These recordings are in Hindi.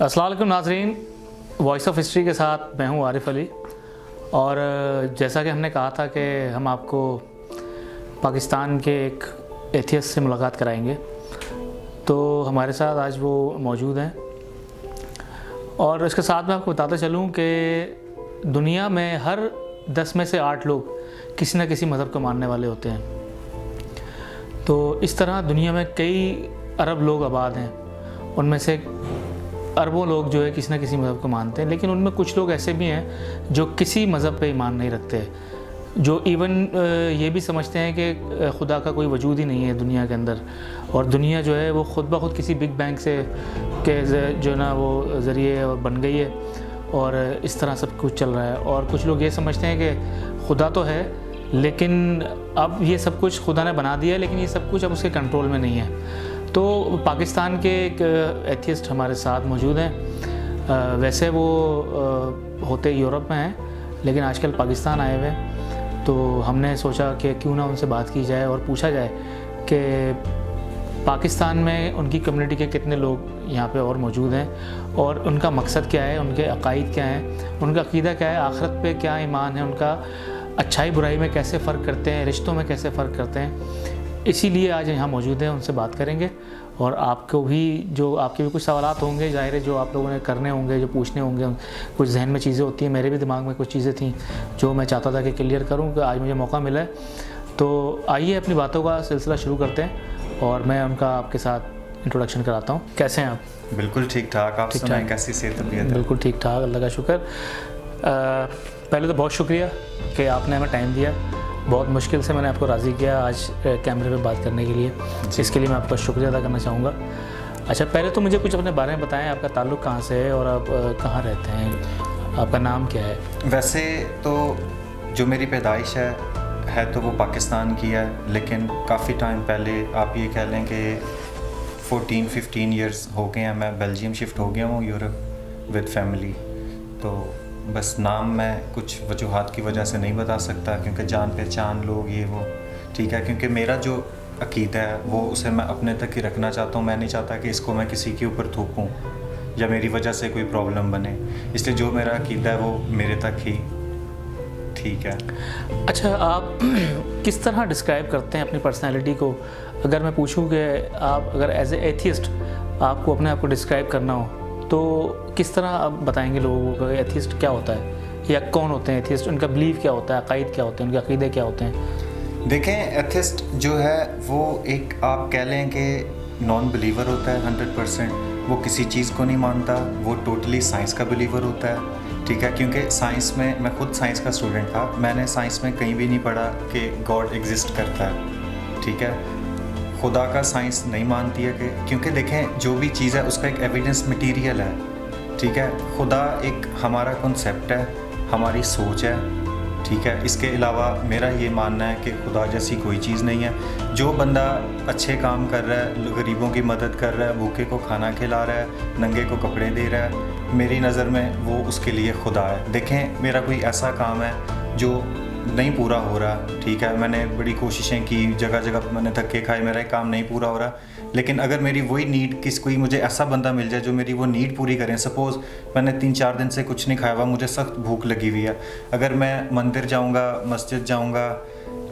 अस्सलाम वालेकुम नाज़रीन, वॉइस ऑफ हिस्ट्री के साथ मैं हूं आरिफ अली। और जैसा कि हमने कहा था कि हम आपको पाकिस्तान के एक एथियस्ट से मुलाकात कराएंगे, तो हमारे साथ आज वो मौजूद हैं। और इसके साथ मैं आपको बताता चलूं कि दुनिया में हर 10 में से 8 लोग किसी न किसी मज़हब को मानने वाले होते हैं। तो इस तरह दुनिया में कई अरब लोग आबाद हैं, उनमें से अरबों लोग जो है किसी न किसी मज़हब को मानते हैं, लेकिन उनमें कुछ लोग ऐसे भी हैं जो किसी मज़हब पे ईमान नहीं रखते, जो इवन ये भी समझते हैं कि खुदा का कोई वजूद ही नहीं है दुनिया के अंदर, और दुनिया जो है वो ख़ुद ब खुद किसी बिग बैंग से के जो ना वो ज़रिए बन गई है और इस तरह सब कुछ चल रहा है। और कुछ लोग ये समझते हैं कि खुदा तो है, लेकिन अब ये सब कुछ खुदा ने बना दिया है, लेकिन ये सब कुछ अब उसके कंट्रोल में नहीं है। तो पाकिस्तान के एक एथियस्ट हमारे साथ मौजूद हैं। वैसे वो होते यूरोप में हैं, लेकिन आजकल पाकिस्तान आए हुए हैं। तो हमने सोचा कि क्यों ना उनसे बात की जाए और पूछा जाए कि पाकिस्तान में उनकी कम्युनिटी के कितने लोग यहाँ पे और मौजूद हैं, और उनका मकसद क्या है, उनके अकायद क्या हैं, उनका अक़ीदा क्या है, आखिरत पे क्या ईमान है उनका, अच्छाई बुराई में कैसे फ़र्क करते हैं, रिश्तों में कैसे फ़र्क करते हैं। इसीलिए आज यहाँ मौजूद हैं, उनसे बात करेंगे। और आपको भी जो आपके भी कुछ सवालात होंगे, ज़ाहिर है, जो आप लोगों ने करने होंगे, जो पूछने होंगे, कुछ जहन में चीज़ें होती हैं, मेरे भी दिमाग में कुछ चीज़ें थी जो मैं चाहता था कि क्लियर करूँ, कि आज मुझे मौका मिला है। तो आइए अपनी बातों का सिलसिला शुरू करते हैं और मैं उनका आपके साथ इंट्रोडक्शन कराता हूँ। कैसे हैं आप? बिल्कुल ठीक ठाक। आप सुनाएं, कैसी सेहत तबीयत है? बिल्कुल ठीक ठाक, अल्लाह का शुक्र। पहले तो बहुत शुक्रिया कि आपने हमें टाइम दिया। बहुत मुश्किल से मैंने आपको राज़ी किया आज कैमरे पे बात करने के लिए, इसके लिए मैं आपका शुक्रिया अदा करना चाहूँगा। अच्छा, पहले तो मुझे कुछ अपने बारे में बताएं, आपका ताल्लुक़ कहाँ से है और आप कहाँ रहते हैं, आपका नाम क्या है? वैसे तो जो मेरी पैदाइश है तो वो पाकिस्तान की है, लेकिन काफ़ी टाइम पहले आप ये कह लें कि 14-15 ईयर्स हो गए हैं मैं बेल्जियम शिफ्ट हो गया हूँ यूरोप विद फैमिली। तो बस नाम मैं कुछ वजूहात की वजह से नहीं बता सकता, क्योंकि जान पहचान लोग ये वो, ठीक है, क्योंकि मेरा जो अक़ीदा है वो उसे मैं अपने तक ही रखना चाहता हूँ। मैं नहीं चाहता कि इसको मैं किसी के ऊपर थोपूँ या मेरी वजह से कोई प्रॉब्लम बने, इसलिए जो मेरा अक़ीदा है वो मेरे तक ही ठीक है। अच्छा, आप किस तरह डिस्क्राइब करते हैं अपनी पर्सनैलिटी को? अगर मैं पूछूँ कि आप अगर एज ए एथियस्ट आपको अपने आप को डिस्क्राइब करना हो, तो किस तरह आप बताएंगे लोगों को एथियस्ट क्या होता है या कौन होते हैं एथियस्ट, उनका बिलीव क्या होता है, अकायद क्या होते हैं, उनके अक़ीदे क्या होते हैं? देखें, एथियस्ट जो है वो एक आप कह लें कि नॉन बिलीवर होता है 100%। वो किसी चीज़ को नहीं मानता, वो टोटली साइंस का बिलीवर होता है, ठीक है, क्योंकि साइंस में मैं खुद साइंस का स्टूडेंट था, मैंने साइंस में कहीं भी नहीं पढ़ा कि गॉड एग्जिस्ट करता है, ठीक है। खुदा का साइंस नहीं मानती है कि, क्योंकि देखें जो भी चीज़ है उसका एक एविडेंस मटेरियल है, ठीक है। खुदा एक हमारा कॉन्सेप्ट है, हमारी सोच है, ठीक है। इसके अलावा मेरा ये मानना है कि खुदा जैसी कोई चीज़ नहीं है। जो बंदा अच्छे काम कर रहा है, गरीबों की मदद कर रहा है, भूखे को खाना खिला रहा है, नंगे को कपड़े दे रहा है, मेरी नज़र में वो उसके लिए खुदा है। देखें, मेरा कोई ऐसा काम है जो नहीं पूरा हो रहा, ठीक है, मैंने बड़ी कोशिशें की, जगह जगह मैंने धक्के खाए, मेरा काम नहीं पूरा हो रहा, लेकिन अगर मेरी वही नीड कोई मुझे ऐसा बंदा मिल जाए जो मेरी वो नीड पूरी करें। सपोज़ मैंने 3-4 दिन से कुछ नहीं खाया हुआ, मुझे सख्त भूख लगी हुई है, अगर मैं मंदिर जाऊंगा, मस्जिद जाऊंगा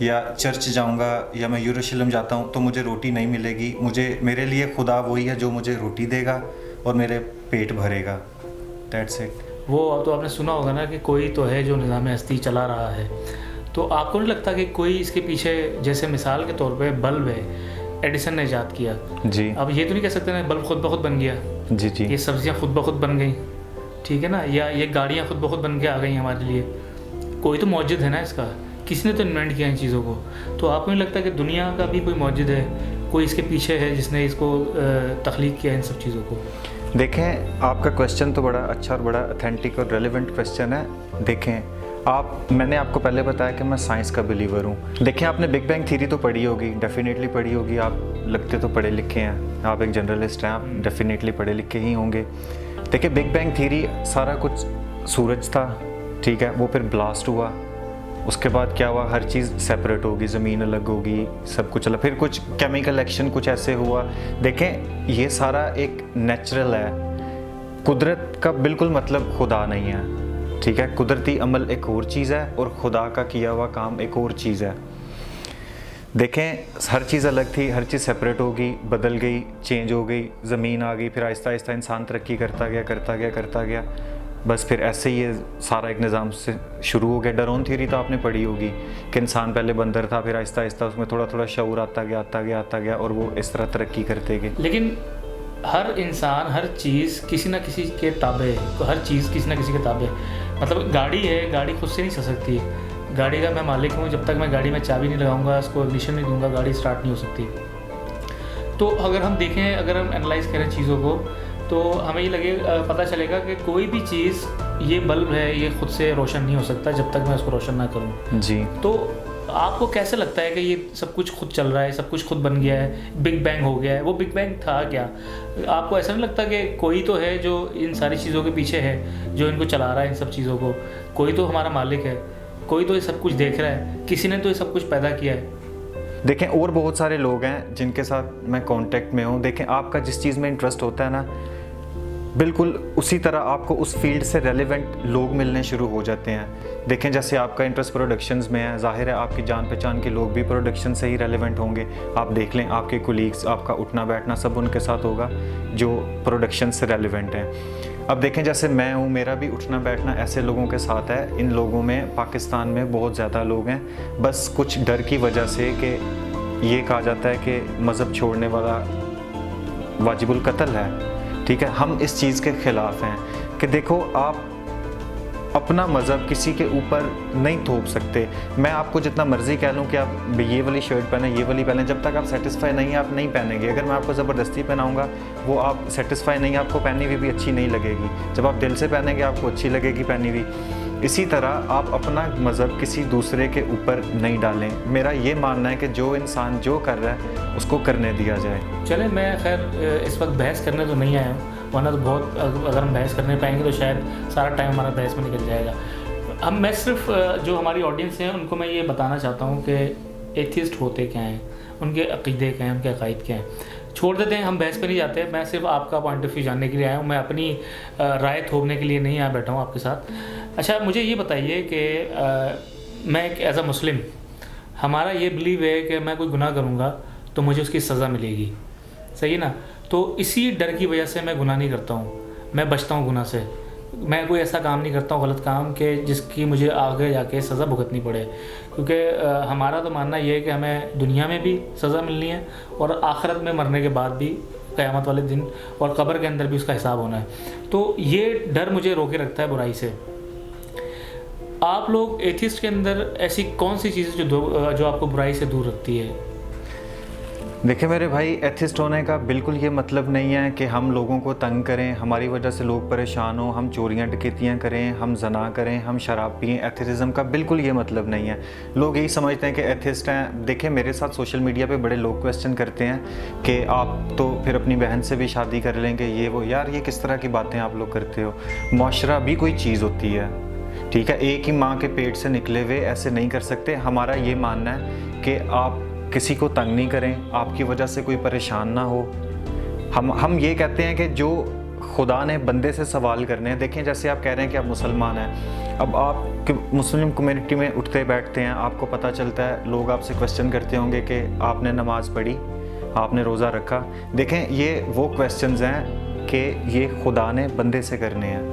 या चर्च जाऊंगा या मैं यरूशलेम जाता हूं तो मुझे रोटी नहीं मिलेगी। मेरे लिए खुदा वही है जो मुझे रोटी देगा और मेरे पेट भरेगा। That's it. वो तो आपने सुना होगा ना कि कोई तो है जो निज़ाम हस्ती चला रहा है, तो आपको नहीं लगता कि कोई इसके पीछे, जैसे मिसाल के तौर पे बल्ब है, एडिसन ने ईजाद किया जी, अब ये तो नहीं कह सकते ना बल्ब खुद ब खुद बन गया जी जी, ये सब्जियां खुद ब खुद बन गई, ठीक है ना, या ये गाड़ियां खुद ब खुद बन के आ गई हमारे लिए। कोई तो मौजूद है ना इसका, किसी ने तो इन्वेंट किया इन चीज़ों को। तो आपको नहीं लगता कि दुनिया का भी कोई मौजूद है, कोई इसके पीछे है जिसने इसको तख्लीक किया इन सब चीज़ों को? देखें, आपका क्वेश्चन तो बड़ा अच्छा और बड़ा ऑथेंटिक और रेलेवेंट क्वेश्चन है। देखें, मैंने आपको पहले बताया कि मैं साइंस का बिलीवर हूँ। देखें, आपने बिग बैंग थ्योरी तो पढ़ी होगी, डेफिनेटली पढ़ी होगी, आप लगते तो पढ़े लिखे हैं, आप एक जर्नलिस्ट हैं, आप डेफिनेटली पढ़े लिखे ही होंगे। देखिए, बिग बैंग थ्योरी सारा कुछ सूरज था, ठीक है, वो फिर ब्लास्ट हुआ, उसके बाद क्या हुआ, हर चीज़ सेपरेट होगी, ज़मीन अलग होगी, सब कुछ अलग, फिर कुछ केमिकल एक्शन कुछ ऐसे हुआ। देखें, ये सारा एक नेचुरल है, कुदरत का बिल्कुल मतलब खुदा नहीं है, ठीक है। कुदरती अमल एक और चीज़ है और खुदा का किया हुआ काम एक और चीज़ है। देखें, हर चीज़ अलग थी, हर चीज़ सेपरेट होगी, बदल गई, चेंज हो गई, ज़मीन आ गई, फिर आहिस्ता आहिस्ता इंसान तरक्की करता गया। बस फिर ऐसे ही ये सारा एक निज़ाम से शुरू हो गया। डार्विन थ्योरी तो आपने पढ़ी होगी कि इंसान पहले बंदर था, फिर आहिस्ता आहिस्ता उसमें थोड़ा थोड़ा शऊर आता गया और वो इस तरह तरक्की करते गए। लेकिन हर इंसान, हर चीज़ किसी ना किसी के ताबे है, हर चीज़ किसी ना किसी के ताबे है। मतलब गाड़ी है, गाड़ी खुद से नहीं चल सकती। गाड़ी का मैं मालिक हूँ, जब तक मैं गाड़ी में चाबी नहीं लगाऊंगा, उसको इग्निशन नहीं दूंगा, गाड़ी स्टार्ट नहीं हो सकती। तो अगर हम देखें, अगर हम एनालाइज करें चीज़ों को, तो हमें ये पता चलेगा कि कोई भी चीज़, ये बल्ब है, ये खुद से रोशन नहीं हो सकता जब तक मैं उसको रोशन ना करूँ जी। तो आपको कैसे लगता है कि ये सब कुछ खुद चल रहा है, सब कुछ खुद बन गया है, बिग बैंग हो गया है? वो बिग बैंग था क्या? आपको ऐसा नहीं लगता कि कोई तो है जो इन सारी चीज़ों के पीछे है, जो इनको चला रहा है, इन सब चीज़ों को? कोई तो हमारा मालिक है, कोई तो ये सब कुछ देख रहा है, किसी ने तो ये सब कुछ पैदा किया है। देखें, और बहुत सारे लोग हैं जिनके साथ मैं कांटेक्ट में हूँ। देखें, आपका जिस चीज़ में इंटरेस्ट होता है ना, बिल्कुल उसी तरह आपको उस फील्ड से रेलेवेंट लोग मिलने शुरू हो जाते हैं। देखें, जैसे आपका इंटरेस्ट प्रोडक्शंस में है, जाहिर है आपकी जान पहचान के लोग भी प्रोडक्शन से ही रेलेवेंट होंगे। आप देख लें, आपके कोलीग्स, आपका उठना बैठना सब उनके साथ होगा जो प्रोडक्शन से रेलेवेंट हैं। अब देखें, जैसे मैं हूँ, मेरा भी उठना बैठना ऐसे लोगों के साथ है। इन लोगों में पाकिस्तान में बहुत ज़्यादा लोग हैं, बस कुछ डर की वजह से कि ये कहा जाता है कि मज़हब छोड़ने वाला वाजिबुल कत्ल है, ठीक है। हम इस चीज़ के ख़िलाफ़ हैं कि देखो, आप अपना मज़हब किसी के ऊपर नहीं थोप सकते। मैं आपको जितना मर्ज़ी कह लूँ कि आप ये वाली शर्ट पहने, ये वाली पहने, जब तक आप सेटिस्फाई नहीं है आप नहीं पहनेंगे। अगर मैं आपको ज़बरदस्ती पहनाऊँगा, वो आप सेटिस्फाई नहीं, आपको पहनी हुई भी अच्छी नहीं लगेगी। जब आप दिल से पहनेंगे आपको अच्छी लगेगी पहनी हुई। इसी तरह आप अपना मज़हब किसी दूसरे के ऊपर नहीं डालें। मेरा ये मानना है कि जो इंसान जो कर रहा है उसको करने दिया जाए। चले, मैं खैर इस वक्त बहस करने तो नहीं आया हूँ, वरना तो बहुत, अगर हम बहस करने पाएंगे तो शायद सारा टाइम हमारा बहस में निकल जाएगा। अब मैं सिर्फ जो हमारी ऑडियंस है उनको मैं ये बताना चाहता हूँ कि एथिस्ट होते क्या हैं, उनके अक़ीदे क्या हैं, उनके अक़ाइद क्या हैं। छोड़ देते हैं, हम बहस पे नहीं जाते। मैं सिर्फ आपका पॉइंट ऑफ व्यू जानने के लिए आया हूँ, मैं अपनी राय थोपने के लिए नहीं आया बैठा हूँ आपके साथ। अच्छा, मुझे ये बताइए कि मैं एक एज अ मुस्लिम, हमारा ये बिलीव है कि मैं कोई गुनाह करूँगा तो मुझे उसकी सज़ा मिलेगी, सही है ना? तो इसी डर की वजह से मैं गुनाह नहीं करता हूँ, मैं बचता हूँ गुनाह से। मैं कोई ऐसा काम नहीं करता हूँ, गलत काम, कि जिसकी मुझे आगे जाके सज़ा भुगतनी पड़े। क्योंकि हमारा तो मानना ये है कि हमें दुनिया में भी सज़ा मिलनी है और आखिरत में मरने के बाद भी, क़यामत वाले दिन और कब्र के अंदर भी उसका हिसाब होना है। तो ये डर मुझे रोके रखता है बुराई से। आप लोग एथिस्ट के अंदर ऐसी कौन सी चीज़ जो आपको बुराई से दूर रखती है? देखिए मेरे भाई, एथिस्ट होने का बिल्कुल ये मतलब नहीं है कि हम लोगों को तंग करें, हमारी वजह से लोग परेशान हों, हम चोरियां डकैतियां करें, हम जना करें, हम शराब पिएं। एथिज़म का बिल्कुल ये मतलब नहीं है। लोग यही समझते हैं कि एथिस्ट हैं। देखिए, मेरे साथ सोशल मीडिया पे बड़े लोग क्वेश्चन करते हैं कि आप तो फिर अपनी बहन से भी शादी कर लेंगे, ये वो। यार, ये किस तरह की बातें आप लोग करते हो? मुआशरा भी कोई चीज़ होती है, ठीक है। एक ही माँ के पेट से निकले हुए ऐसे नहीं कर सकते। हमारा ये मानना है कि आप किसी को तंग नहीं करें, आपकी वजह से कोई परेशान ना हो। हम ये कहते हैं कि जो खुदा ने बंदे से सवाल करने हैं। देखें, जैसे आप कह रहे हैं कि आप मुसलमान हैं, अब आप मुस्लिम कम्युनिटी में उठते बैठते हैं, आपको पता चलता है, लोग आपसे क्वेश्चन करते होंगे कि आपने नमाज़ पढ़ी, आपने रोज़ा रखा। देखें, ये वो क्वेश्चंस हैं कि ये खुदा ने बंदे से करने हैं।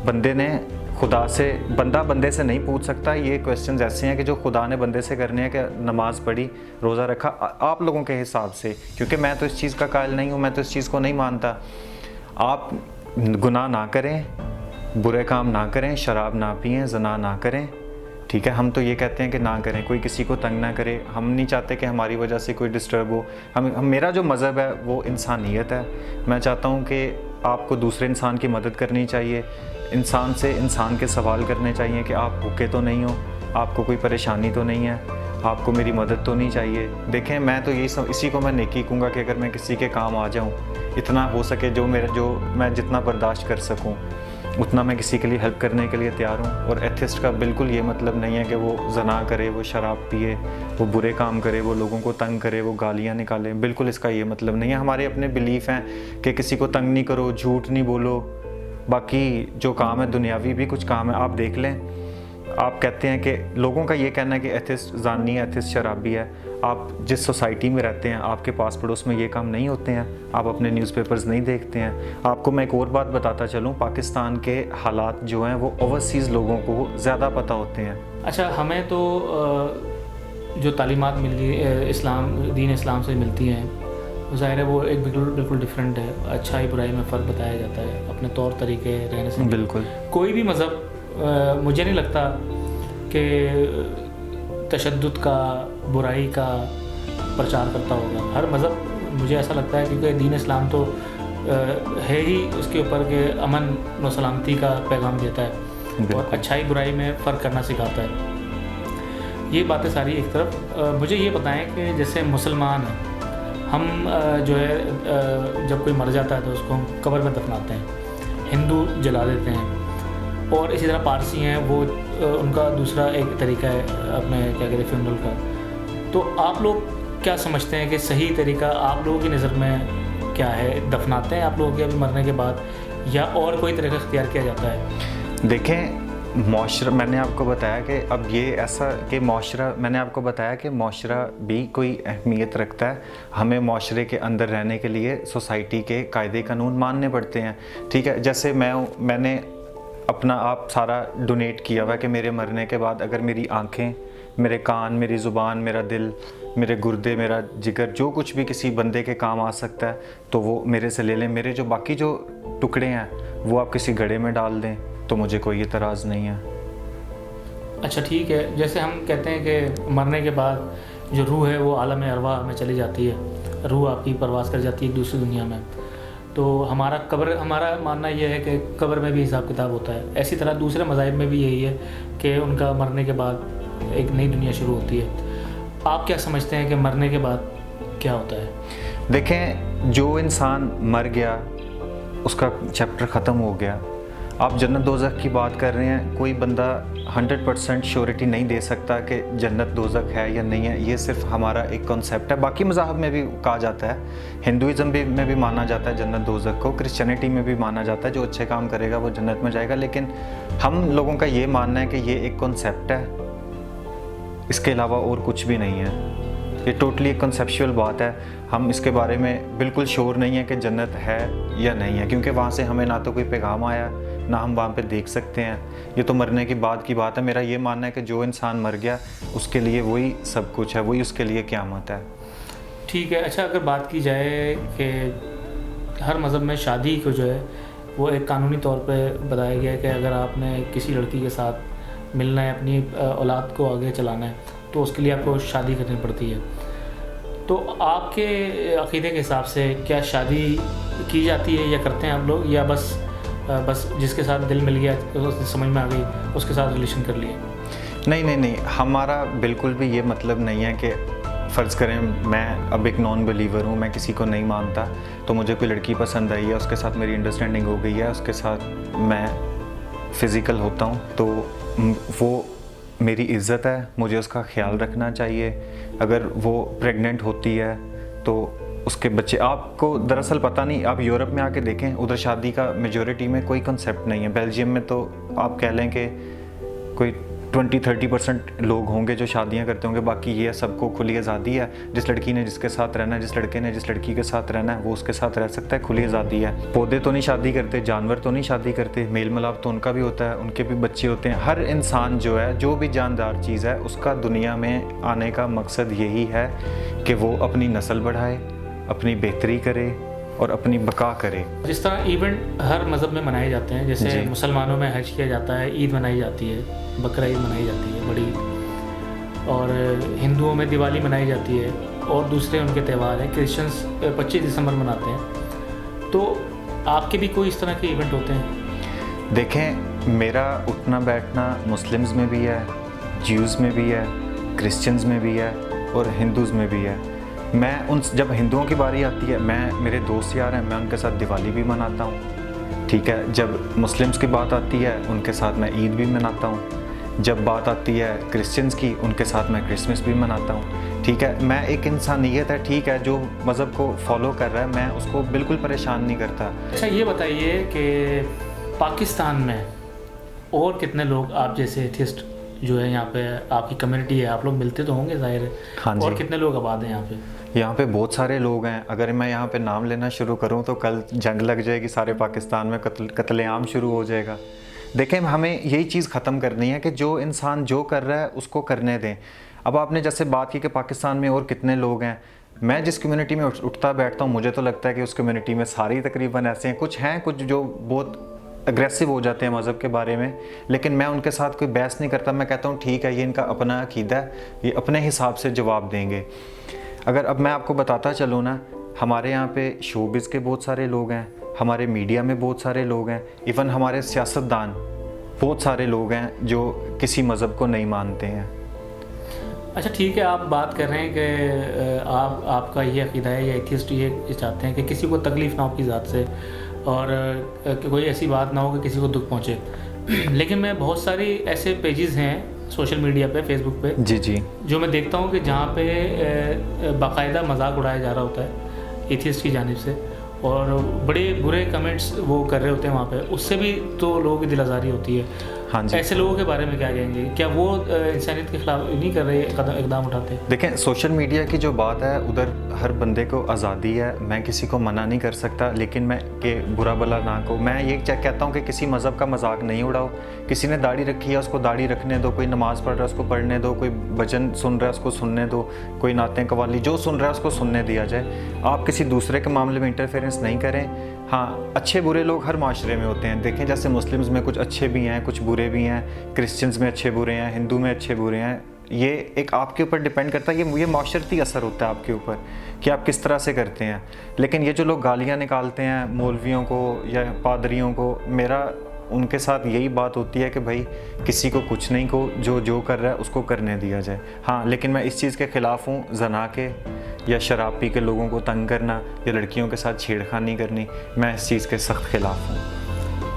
बंदे ने खुदा से, बंदा बंदे से नहीं पूछ सकता। ये क्वेश्चंस ऐसे हैं कि जो खुदा ने बंदे से करने हैं कि नमाज़ पढ़ी, रोज़ा रखा, आप लोगों के हिसाब से। क्योंकि मैं तो इस चीज़ का कायल नहीं हूँ, मैं तो इस चीज़ को नहीं मानता। आप गुनाह ना करें, बुरे काम ना करें, शराब ना पिएं, ज़ना ना करें, ठीक है। हम तो ये कहते हैं कि ना करें, कोई किसी को तंग ना करे। हम नहीं चाहते कि हमारी वजह से कोई डिस्टर्ब हो। मेरा जो मज़हब है वो इंसानियत है। मैं चाहता हूँ कि आपको दूसरे इंसान की मदद करनी चाहिए, इंसान से इंसान के सवाल करने चाहिए कि आप भूखे तो नहीं हो, आपको कोई परेशानी तो नहीं है, आपको मेरी मदद तो नहीं चाहिए। देखें, मैं तो इसी को मैं नेकी कहूँगा कि अगर मैं किसी के काम आ जाऊँ, इतना हो सके, जो मैं जितना बर्दाश्त कर सकूँ। उतना मैं किसी के लिए हेल्प करने के लिए तैयार हूँ। और एथिस्ट का बिल्कुल ये मतलब नहीं है कि वो ज़ना करे, वो शराब पिए, वो बुरे काम करे, वो लोगों को तंग करे, वो गालियाँ निकाले, बिल्कुल इसका ये मतलब नहीं है। हमारे अपने बिलीफ हैं कि किसी को तंग नहीं करो, झूठ नहीं बोलो, बाकी जो काम है दुनियावी भी कुछ काम है आप देख लें। आप कहते हैं कि लोगों का ये कहना है कि एथिस्ट ज़ानी है, एथिस्ट शराबी है। आप जिस सोसाइटी में रहते हैं आपके पास पड़ोस में ये काम नहीं होते हैं, आप अपने न्यूज़पेपर्स नहीं देखते हैं। आपको मैं एक और बात बताता चलूँ, पाकिस्तान के हालात जो हैं वो ओवरसीज़ लोगों को ज़्यादा पता होते हैं। अच्छा, हमें तो जो तालीमात मिली दीन इस्लाम से मिलती हैं, ज़ाहिर है वो एक बिल्कुल डिफरेंट है। अच्छाई बुराई में फ़र्क बताया जाता है, अपने तौर तरीके रहने से। बिल्कुल कोई भी मज़हब मुझे नहीं लगता कि तशद्दुद का, बुराई का प्रचार करता होगा। हर मज़हब मुझे ऐसा लगता है, क्योंकि दीन इस्लाम तो है ही उसके ऊपर के अमन व सलामती का पैगाम देता है और अच्छाई बुराई में फ़र्क करना सिखाता है। ये बातें सारी एक तरफ। मुझे ये बताएं कि जैसे मुसलमान हैं हम, जो है जब कोई मर जाता है तो उसको हम कब्र में दफनाते हैं, हिंदू जला देते हैं, और इसी तरह पारसी हैं वो उनका दूसरा एक तरीका है अपने क्या कहते हैं फ्यूनरल का। तो आप लोग क्या समझते हैं कि सही तरीका आप लोगों की नज़र में क्या है? दफनाते हैं आप लोगों के अभी मरने के बाद, या और कोई तरीका इख्तियार किया जाता है? देखें, मौशरा, मैंने आपको बताया कि अब ये ऐसा कि मौशरा, मैंने आपको बताया कि मौशरा भी कोई अहमियत रखता है। हमें मौशरे के अंदर रहने के लिए सोसाइटी के कायदे कानून मानने पड़ते हैं, ठीक है। जैसे मैंने अपना आप सारा डोनेट किया हुआ है कि मेरे मरने के बाद अगर मेरी आँखें, मेरे कान, मेरी ज़ुबान, मेरा दिल, मेरे गुर्दे, मेरा जिगर, जो कुछ भी किसी बंदे के काम आ सकता है तो वो मेरे से ले लें। मेरे जो बाकी जो टुकड़े हैं वो आप किसी घड़े में डाल दें तो मुझे कोई एतराज़ नहीं है। अच्छा, ठीक है। जैसे हम कहते हैं कि मरने के बाद जो रूह है वो आलम अरवाह में चली जाती है, रूह आपकी परवास कर जाती है एक दूसरी दुनिया में। तो हमारा मानना यह है कि कब्र में भी हिसाब किताब होता है। इसी तरह दूसरे मज़ाहिब में भी यही है कि उनका मरने के बाद एक नई दुनिया शुरू होती है। आप क्या समझते हैं कि मरने के बाद क्या होता है? देखें, जो इंसान मर गया उसका चैप्टर ख़त्म हो गया। आप जन्नत दोज़ख की बात कर रहे हैं, कोई बंदा 100% श्योरिटी नहीं दे सकता कि जन्नत दोज़ख है या नहीं है। ये सिर्फ हमारा एक कॉन्सेप्ट है। बाकी मज़ाहब में भी कहा जाता है, हिंदुइज़म में भी माना जाता है जन्नत दोज़ख को, क्रिश्चियनिटी में भी माना जाता है जो अच्छे काम करेगा वो जन्नत में जाएगा। लेकिन हम लोगों का ये मानना है कि ये एक कॉन्सेप्ट है, इसके अलावा और कुछ भी नहीं है। ये टोटली एक कंसेप्चुअल बात है। हम इसके बारे में बिल्कुल श्योर नहीं है कि जन्नत है या नहीं है, क्योंकि वहाँ से हमें ना तो कोई पैगाम आया, ना हम वहाँ पे देख सकते हैं। ये तो मरने की बाद की बात है। मेरा ये मानना है कि जो इंसान मर गया उसके लिए वही सब कुछ है, वही उसके लिए क़यामत है। ठीक है। अच्छा, अगर बात की जाए कि हर मज़हब में शादी को जो है वो एक कानूनी तौर पे बताया गया है कि अगर आपने किसी लड़की के साथ मिलना है, अपनी औलाद को आगे चलाना है, तो उसके लिए आपको शादी करनी पड़ती है। तो आपके अक़ीदे के हिसाब से क्या शादी की जाती है या करते हैं आप लोग, या बस जिसके साथ दिल मिल गया, समझ में आ गई, उसके साथ रिलेशन कर लिए? नहीं, हमारा बिल्कुल भी ये मतलब नहीं है कि फ़र्ज़ करें मैं अब एक नॉन बिलीवर हूँ, मैं किसी को नहीं मानता, तो मुझे कोई लड़की पसंद आई है, उसके साथ मेरी अंडरस्टैंडिंग हो गई है, उसके साथ मैं फ़िज़िकल होता हूँ, तो वो मेरी इज़्ज़त है, मुझे उसका ख्याल रखना चाहिए। अगर वो प्रेग्नेंट होती है तो उसके बच्चे, आपको दरअसल पता नहीं, आप यूरोप में आके देखें, उधर शादी का मेजॉरिटी में कोई कंसेप्ट नहीं है। बेल्जियम में तो आप कह लें कि कोई 20-30% लोग होंगे जो शादियां करते होंगे, बाकी ये सबको खुली आज़ादी है। जिस लड़की ने जिसके साथ रहना है, जिस लड़के ने जिस लड़की के साथ रहना है वो उसके साथ रह सकता है, खुली आज़ादी है। पौधे तो नहीं शादी करते, जानवर तो नहीं शादी करते, मेल मिलाप तो उनका भी होता है, उनके भी बच्चे होते हैं। हर इंसान जो है, जो भी जानदार चीज़ है, उसका दुनिया में आने का मकसद यही है कि वो अपनी नस्ल बढ़ाए, अपनी बेहतरी करे और अपनी बका करे। जिस तरह इवेंट हर मज़हब में मनाए जाते हैं, जैसे मुसलमानों में हज किया जाता है, ईद मनाई जाती है, बकरा ईद मनाई जाती है बड़ी, और हिंदुओं में दिवाली मनाई जाती है, और दूसरे उनके त्यौहार हैं। क्रिश्चियंस 25 दिसंबर मनाते हैं। तो आपके भी कोई इस तरह के इवेंट होते हैं? देखें, मेरा उठना बैठना मुस्लिम्स में भी है, ज्यूज़ में भी है, क्रिश्चियंस में भी है और हिंदूज़ में भी है। मैं जब हिंदुओं की बारी आती है, मेरे दोस्त यार हैं, मैं उनके साथ दिवाली भी मनाता हूँ, ठीक है। जब मुस्लिम्स की बात आती है उनके साथ मैं ईद भी मनाता हूँ। जब बात आती है क्रिश्चियंस की उनके साथ मैं क्रिसमस भी मनाता हूँ। ठीक है, मैं एक इंसानियत है, ठीक है, जो मज़हब को फॉलो कर रहा है मैं उसको बिल्कुल परेशान नहीं करता। अच्छा ये बताइए कि पाकिस्तान में और कितने लोग आप जैसे एथिस्ट जो है यहाँ पे आपकी कम्युनिटी है, आप लोग मिलते तो होंगे ज़ाहिर है। हाँ जी। और कितने लोग आबाद हैं यहाँ पे? यहाँ पे बहुत सारे लोग हैं। अगर मैं यहाँ पे नाम लेना शुरू करूँ तो कल जंग लग जाएगी, सारे पाकिस्तान में कत्लेआम शुरू हो जाएगा। देखें, हमें यही चीज़ ख़त्म करनी है कि जो इंसान जो कर रहा है उसको करने दें। अब आपने जैसे बात की कि पाकिस्तान में और कितने लोग हैं, मैं जिस कम्युनिटी में उठता बैठता हूँ मुझे तो लगता है कि उस कम्युनिटी में सारे तकरीबन ऐसे हैं। कुछ जो बहुत अग्रेसिव हो जाते हैं मज़हब के बारे में, लेकिन मैं उनके साथ कोई बहस नहीं करता। मैं कहता हूँ ठीक है, ये इनका अपना अकीदा है, ये अपने हिसाब से जवाब देंगे। अगर अब मैं आपको बताता चलूँ ना, हमारे यहाँ पे शोबिज़ के बहुत सारे लोग हैं, हमारे मीडिया में बहुत सारे लोग हैं, इवन हमारे सियासतदान बहुत सारे लोग हैं जो किसी मज़हब को नहीं मानते हैं। अच्छा ठीक है, आप बात कर रहे हैं कि आपका ये अकीदा है या एथिस्ट ये चाहते हैं कि किसी को तकलीफ़ ना हो आपकी ज़ात से और कि कोई ऐसी बात ना हो कि किसी को दुख पहुँचे। लेकिन मैं बहुत सारी ऐसे पेजेस हैं सोशल मीडिया पे, फेसबुक पे, जी, जो मैं देखता हूँ कि जहाँ पे बाकायदा मजाक उड़ाया जा रहा होता है एथिस्ट की जानिब से और बड़े बुरे कमेंट्स वो कर रहे होते हैं वहाँ पे, उससे भी तो लोगों की दिल आज़ारी होती है। हाँ जी। ऐसे लोगों के बारे में क्या कहेंगे? क्या वो इंसानियत के खिलाफ नहीं कर रहे, इकदाम उठाते? देखें, सोशल मीडिया की जो बात है उधर हर बंदे को आज़ादी है, मैं किसी को मना नहीं कर सकता, लेकिन मैं कि बुरा भला ना को मैं ये कहता हूँ कि किसी मज़हब का मजाक नहीं उड़ाओ। किसी ने दाढ़ी रखी है उसको दाढ़ी रखने दो, कोई नमाज़ पढ़ रहा है उसको पढ़ने दो, कोई भजन सुन रहा है उसको सुनने दो, कोई नाते कवाली जो सुन रहा है उसको सुनने दिया जाए। आप किसी दूसरे के मामले में इंटरफेरेंस नहीं करें। हाँ, अच्छे बुरे लोग हर माशरे में होते हैं। देखें, जैसे मुस्लिम्स में कुछ अच्छे भी हैं कुछ बुरे भी हैं, क्रिश्चियंस में अच्छे बुरे हैं, हिंदू में अच्छे बुरे हैं। ये एक आपके ऊपर डिपेंड करता है, ये माशरती असर होता है आपके ऊपर कि आप किस तरह से करते हैं। लेकिन ये जो लोग गालियाँ निकालते हैं मौलवियों को या पादरियों को, मेरा उनके साथ यही बात होती है कि भाई किसी को कुछ नहीं को, जो कर रहा है उसको करने दिया जाए। हाँ, लेकिन मैं इस चीज़ के ख़िलाफ़ हूँ, जना के या शराब पी के लोगों को तंग करना या लड़कियों के साथ छेड़खानी करनी, मैं इस चीज़ के सख्त खिलाफ़ हूँ।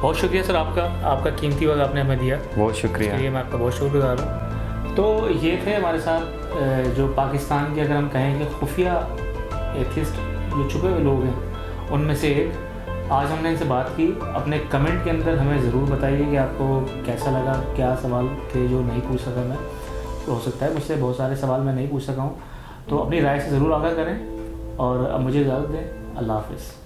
बहुत शुक्रिया सर आपका कीमती वक्त आपने हमें दिया, बहुत शुक्रिया। मैं आपका बहुत शुक्रगुजार हूँ। तो ये थे हमारे साथ जो पाकिस्तान के, अगर हम कहें कि खुफिया एथिस्ट जो छुपे हुए लोग हैं उनमें से एक। आज हमने इनसे बात की। अपने कमेंट के अंदर हमें ज़रूर बताइए कि आपको कैसा लगा, क्या सवाल थे जो नहीं पूछ सका मैं। तो हो सकता है मुझसे बहुत सारे सवाल मैं नहीं पूछ सका हूँ, तो अपनी राय से ज़रूर आगाह करें और अब मुझे इजाज़त दें। अल्लाह हाफ़िज़।